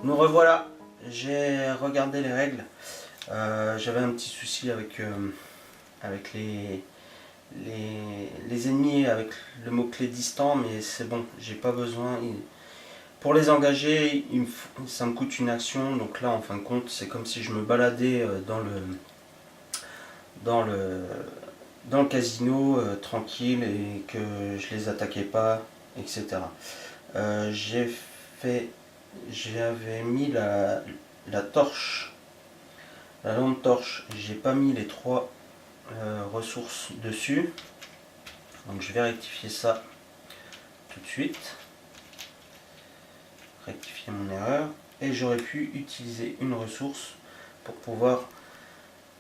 Nous revoilà, j'ai regardé les règles. J'avais un petit souci avec les ennemis, avec le mot-clé distant, mais c'est bon, j'ai pas besoin. Pour les engager, ça me coûte une action, donc là en fin de compte, c'est comme si je me baladais dans le, dans le casino tranquille et que je les attaquais pas, etc. J'avais mis la torche, la lampe torche, j'ai pas mis les trois ressources dessus, donc je vais rectifier ça tout de suite, rectifier mon erreur, et j'aurais pu utiliser une ressource pour pouvoir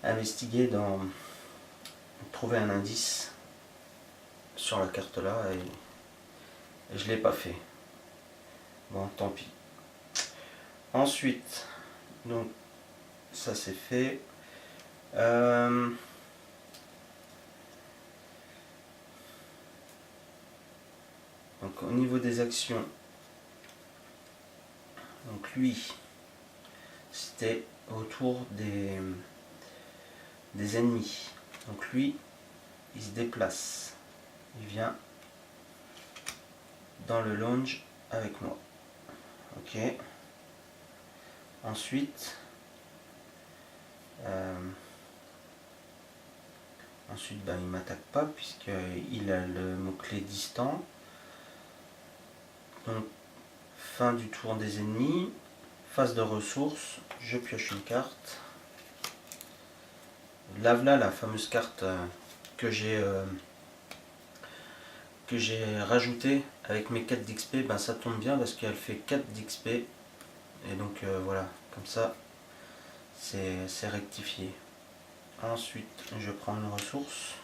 investiguer trouver un indice sur la carte là, et je l'ai pas fait. Bon, tant pis. Ensuite, donc ça c'est fait. Donc au niveau des actions, donc lui, c'était autour des ennemis. Donc lui, il se déplace, il vient dans le lounge avec moi. Ok. Ensuite, il ne m'attaque pas puisqu'il a le mot-clé distant. Donc, fin du tour des ennemis, phase de ressources, je pioche une carte. Là, la fameuse carte que j'ai rajoutée avec mes 4 d'XP, ben, ça tombe bien parce qu'elle fait 4 d'XP. Et donc voilà, comme ça, c'est rectifié. Ensuite, je prends une ressource.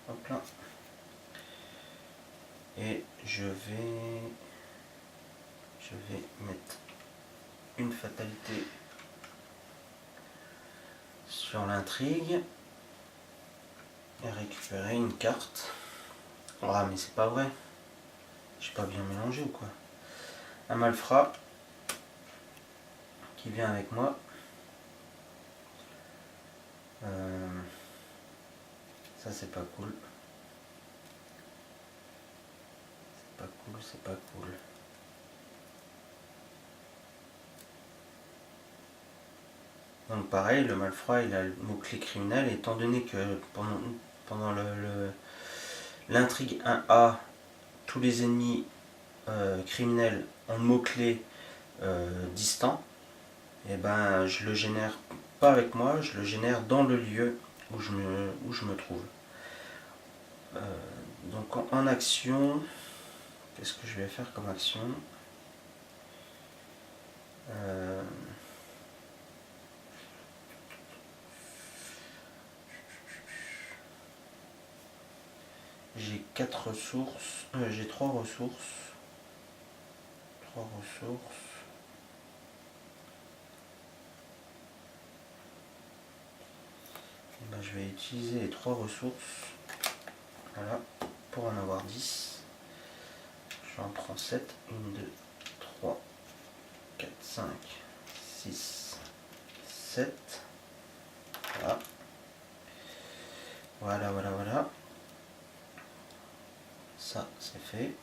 Hop là. Et je vais mettre une fatalité sur l'intrigue et récupérer une carte. Ah mais c'est pas vrai, j'ai pas bien mélangé ou quoi. Un malfrat qui vient avec moi. Ça c'est pas cool. C'est pas cool. Donc pareil, le malfrat il a le mot-clé criminel, étant donné que pendant l'intrigue 1A, tous les ennemis criminels ont le mot-clé distant, et ben je le génère pas avec moi, je le génère dans le lieu où je me trouve. Donc en action, qu'est-ce que je vais faire comme action? J'ai 4 ressources, j'ai 3 ressources. 3 ressources. Et ben, je vais utiliser les 3 ressources. Voilà, pour en avoir 10. J'en prends 7. 1, 2, 3, 4, 5, 6, 7. Voilà. Voilà. Ça, c'est fait.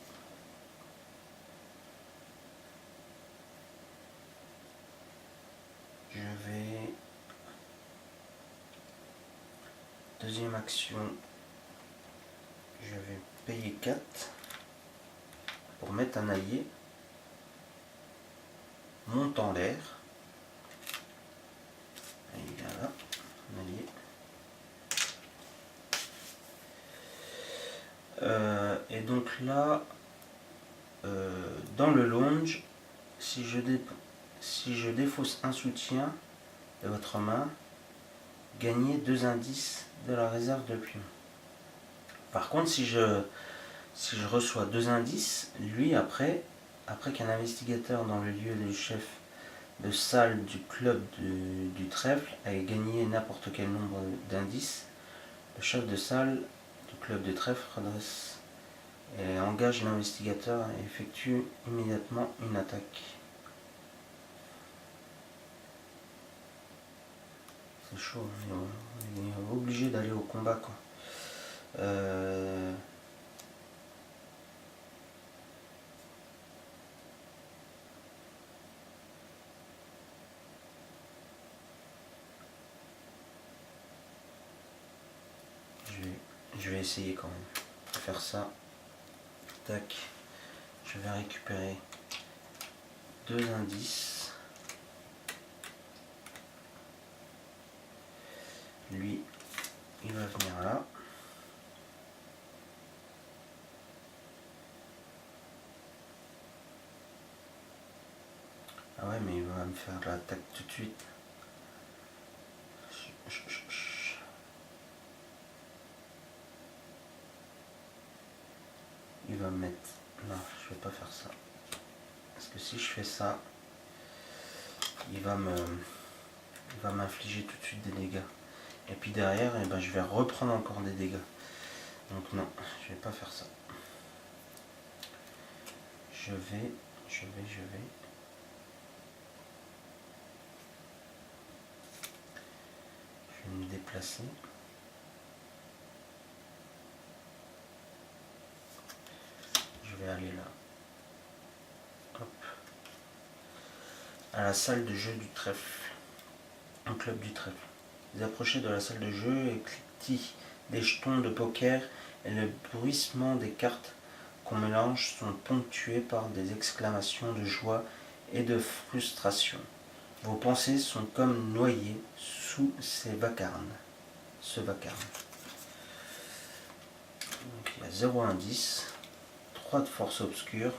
Je vais... Deuxième action, je vais payer 4 pour mettre un allié. Monte en l'air. Il vient là, un allié. Et donc là, dans le lounge, si je défausse un soutien de votre main, gagnez 2 indices de la réserve de pion. Par contre, si je reçois 2 indices, lui après qu'un investigateur dans le lieu du chef de salle du club du trèfle ait gagné n'importe quel nombre d'indices, le chef de salle du club de trèfle redresse et engage l'investigateur et effectue immédiatement une attaque. c'est chaud, on est obligé d'aller au combat quoi. Je vais essayer quand même de faire ça. Tac. Je vais récupérer 2 indices. Lui, il va venir là. Ah ouais, mais il va me faire l'attaque tout de suite. Il va me mettre... Non, je vais pas faire ça. Parce que si je fais ça, il va m'infliger tout de suite des dégâts. Et puis derrière, eh ben, je vais reprendre encore des dégâts. Donc non, je vais pas faire ça. Je vais me déplacer. Je vais aller là. Hop. À la salle de jeu du trèfle. Au club du trèfle. Vous approchez de la salle de jeu et cliquez des jetons de poker et le bruissement des cartes qu'on mélange sont ponctués par des exclamations de joie et de frustration. Vos pensées sont comme noyées sous ce vacarme. Donc il y a 0 indice, 3 de force obscure.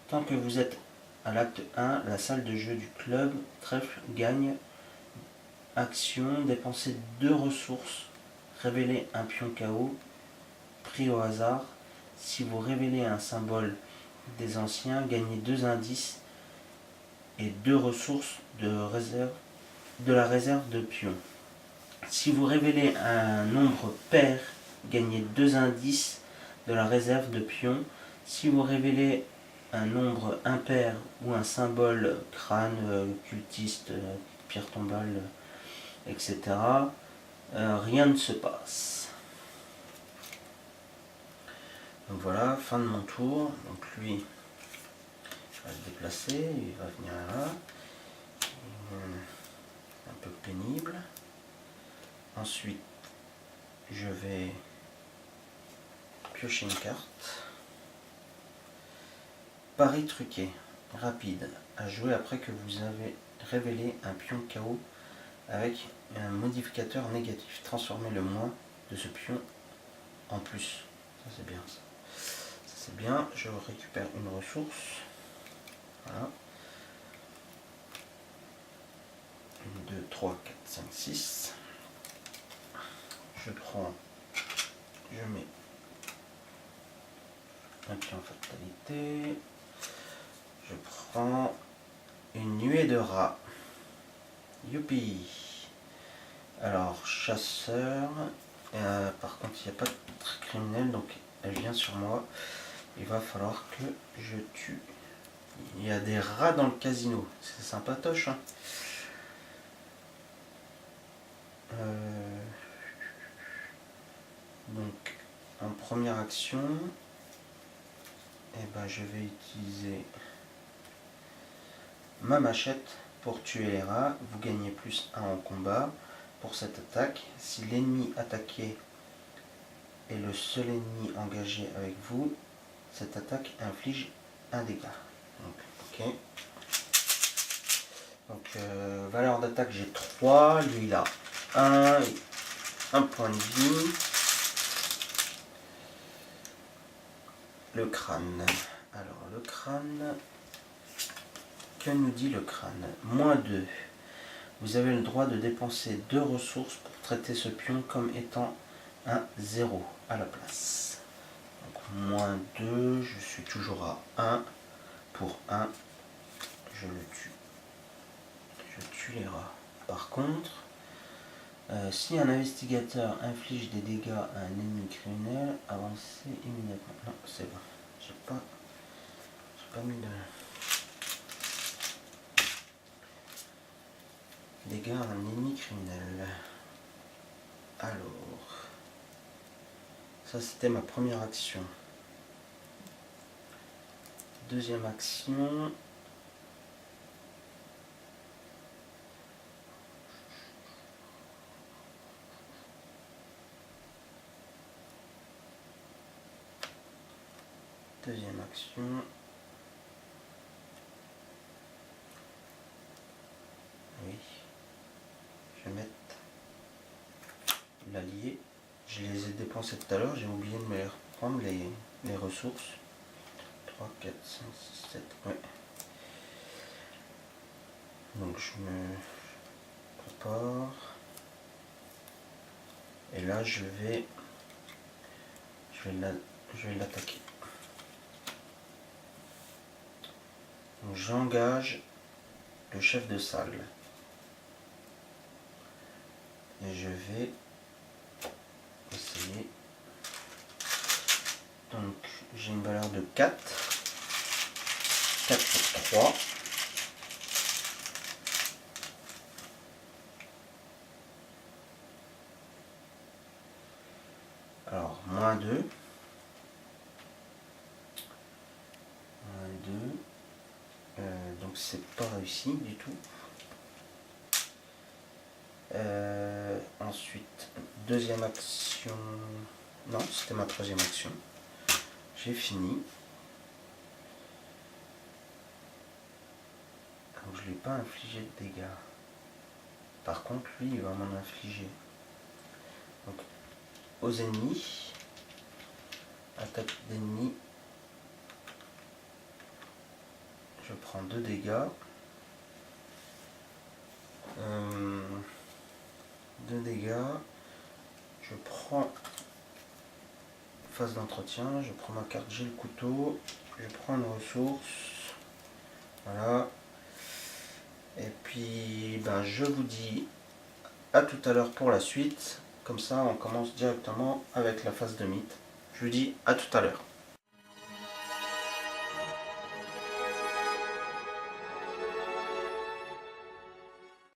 Tant que vous êtes à l'acte 1, la salle de jeu du club trèfle gagne action, dépensez 2 ressources, révélez un pion KO pris au hasard. Si vous révélez un symbole des anciens, gagnez 2 indices et 2 ressources de la réserve de pions. Si vous révélez un nombre pair, gagnez 2 indices de la réserve de pions. Si vous révélez un nombre impair ou un symbole crâne, cultiste, pierre tombale, etc., rien ne se passe. Donc voilà, fin de mon tour. Donc lui, je vais se déplacer, il va venir là. Un peu pénible. Ensuite, je vais piocher une carte. Pari truqué, rapide, à jouer après que vous avez révélé un pion KO avec un modificateur négatif. Transformez le moins de ce pion en plus. Ça c'est bien ça. Ça c'est bien. Je récupère une ressource. Voilà. 1, 2, 3, 4, 5, 6. Je mets un pion fatalité. Je prends une nuée de rats. Youpi. Alors, chasseur. Par contre, il n'y a pas de criminel, donc elle vient sur moi. Il va falloir que je tue. Il y a des rats dans le casino. C'est sympatoche. Hein. Donc, en première action, je vais utiliser ma machette pour tuer les rats. Vous gagnez plus 1 en combat pour cette attaque. Si l'ennemi attaqué est le seul ennemi engagé avec vous, cette attaque inflige un dégât. Donc, ok. Donc, valeur d'attaque, j'ai 3. Lui, il a 1 point de vie. Le crâne. Alors, le crâne... Que nous dit le crâne? -2. Vous avez le droit de dépenser 2 ressources pour traiter ce pion comme étant un 0 à la place. Donc, -2, je suis toujours à 1. Pour 1, je le tue. Je tue les rats. Par contre, si un investigateur inflige des dégâts à un ennemi criminel, avancez immédiatement. Non, c'est bon. J'ai pas mis de... Dégâts à un ennemi criminel. Alors, ça c'était ma première action. Deuxième action. Deuxième action. Oui. Je vais mettre l'allié. Je les ai dépensés tout à l'heure, j'ai oublié de me les reprendre, les ressources. 3, 4, 5, 6, 7, ouais. Donc je me prépare. Et là je vais l'attaquer. Donc j'engage le chef de salle. Et je vais essayer. Donc j'ai une valeur de 4. 4 pour 3. Alors, moins 2. Moins 2. Donc c'est pas réussi du tout. Ensuite, deuxième action. Non, c'était ma troisième action. J'ai fini. Donc je ne lui ai pas infligé de dégâts. Par contre, lui, il va m'en infliger. Donc, aux ennemis. Attaque d'ennemis. Je prends 2 dégâts. 2 dégâts. Je prends phase d'entretien. Je prends ma carte, j'ai le couteau. Je prends une ressource. Voilà. Et puis, ben, je vous dis à tout à l'heure pour la suite. Comme ça, on commence directement avec la phase de mythe. Je vous dis à tout à l'heure.